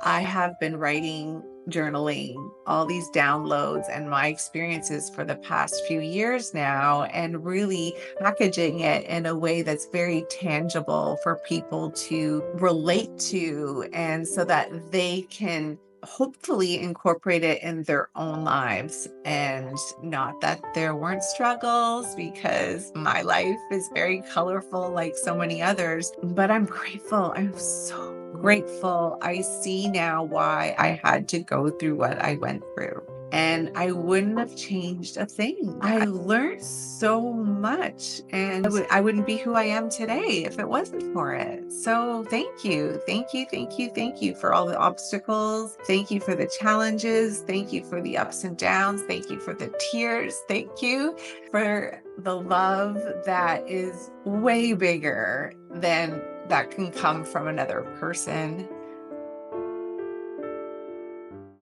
I have been writing, journaling, all these downloads and my experiences for the past few years now, and really packaging it in a way that's very tangible for people to relate to, and so that they can hopefully incorporate it in their own lives. And not that there weren't struggles, because my life is very colorful like so many others, but I'm grateful. I'm so grateful. I see now why I had to go through what I went through. And I wouldn't have changed a thing. I learned so much, and I wouldn't be who I am today if it wasn't for it. So thank you. Thank you. Thank you. Thank you for all the obstacles. Thank you for the challenges. Thank you for the ups and downs. Thank you for the tears. Thank you for the love that is way bigger than that can come from another person.